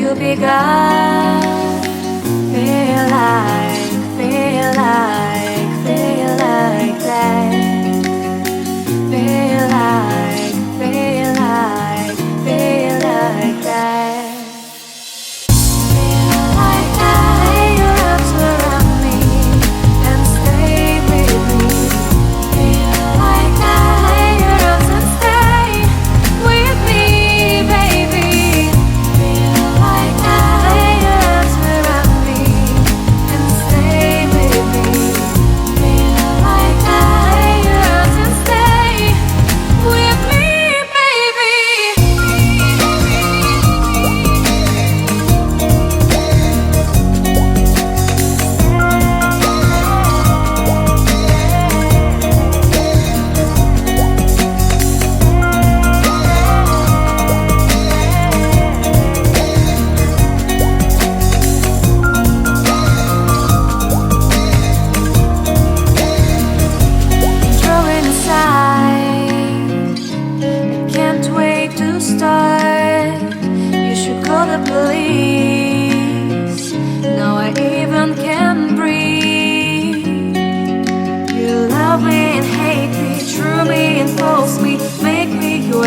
you begun. Feel like that. Feel like that. Feel like that.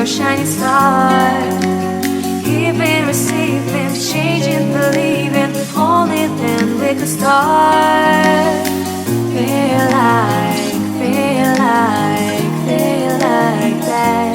Shining star, giving, receiving, changing, believing. Only then we could start. Feel like that. Feel like that. Feel like that.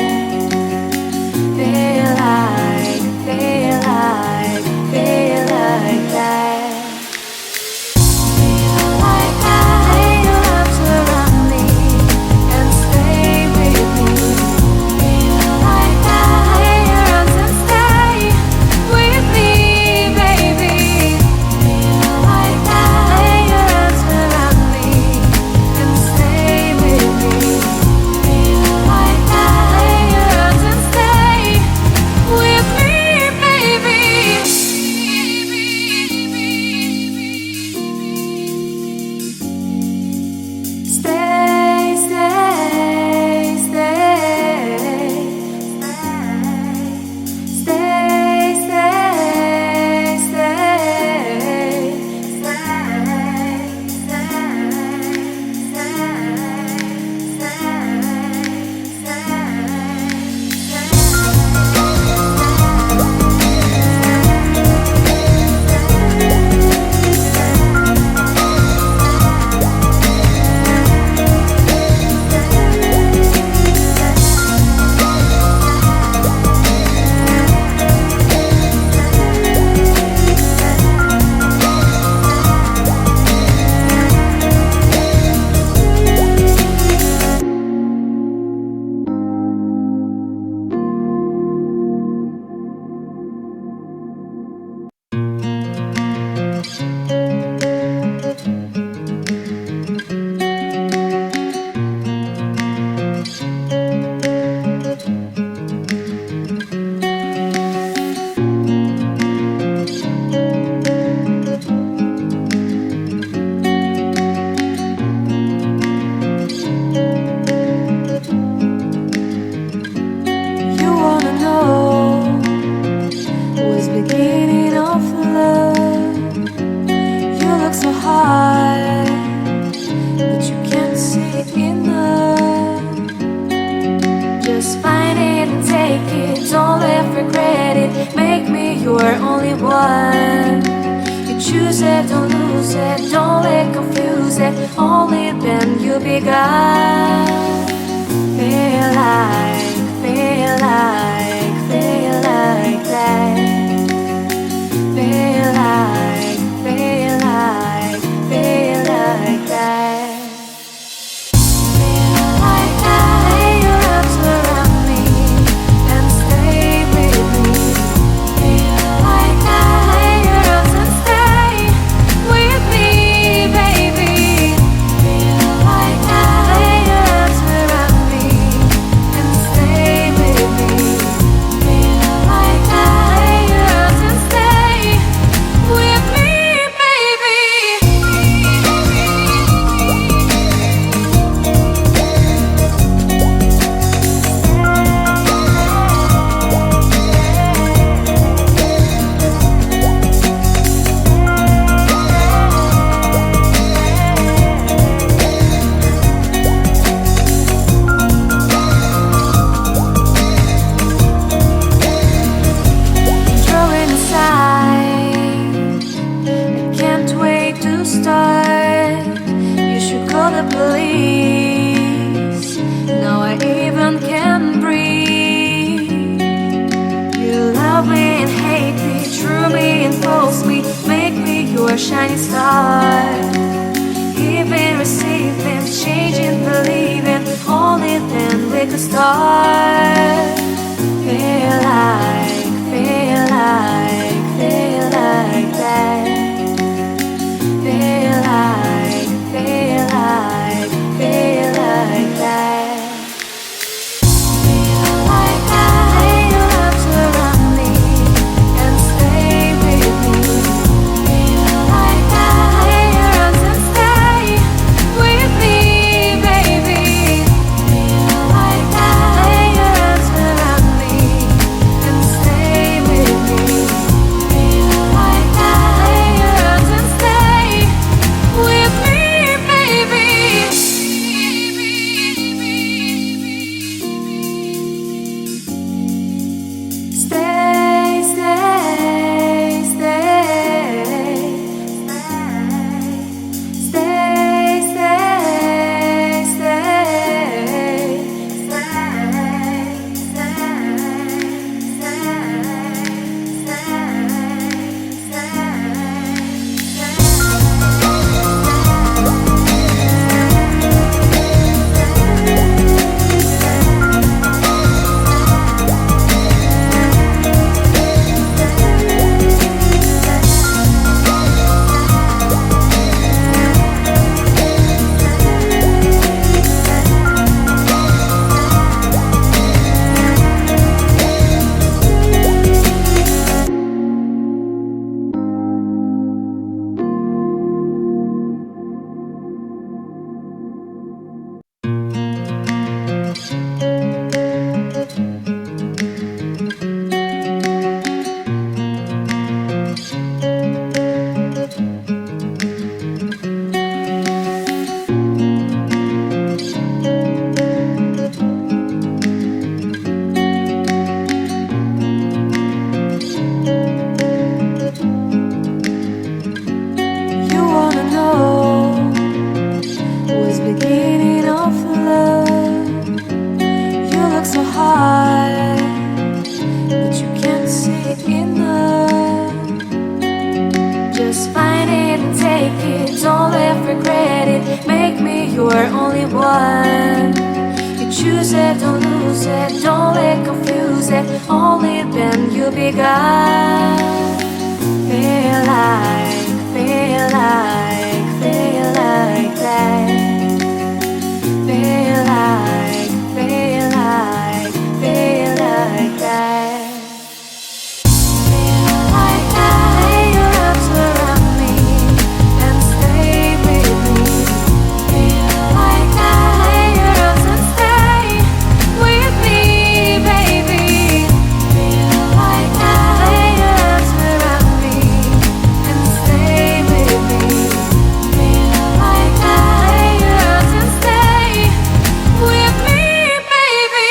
your shining star. Giving, receiving, changing, believing. Only then we could start. Feel like, feel like, feel like that. Feel like, feel like, feel like that. Feel like that. Lay your arms around me and stay with me. Feel like that. Lay your arms and stay with me, baby. Feel like that. Lay your arms around me and stay with me. Feel like that. Lay your arms and stay with me, baby. Stay, stay, stay, stay, you wanna know what's beginning of love? You look so hard, but you can't see enough. Just find it and take it, don't let regret it. Make me your only one. You choose it, don't lose it, don't let confuse it. Only then you'll be gone. Feel like, feel like, feel like that. Feel like, feel like, feel like that. Feel like that. Lay your arms around me and stay with me. Feel like that. Lay your arms and stay with me, baby. Feel like that. Lay your arms around me and stay with me. Feel like that. Lay your arms and stay with me, baby.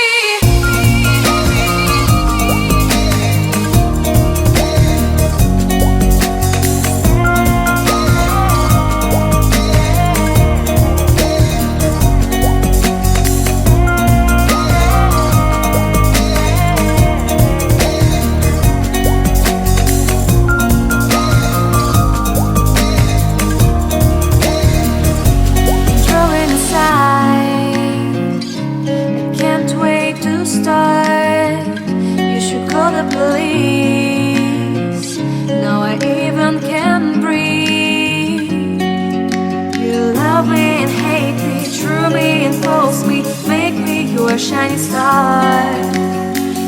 Throwing aside, I can't wait to start. You should call the police. Now I even can breathe. You love me and hate me, true me and false me. Make me your shining star.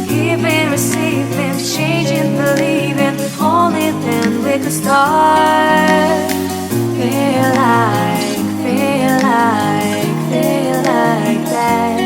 Giving, receiving, changing, believing. Only then we could start. Feel like, feel like, feel like that.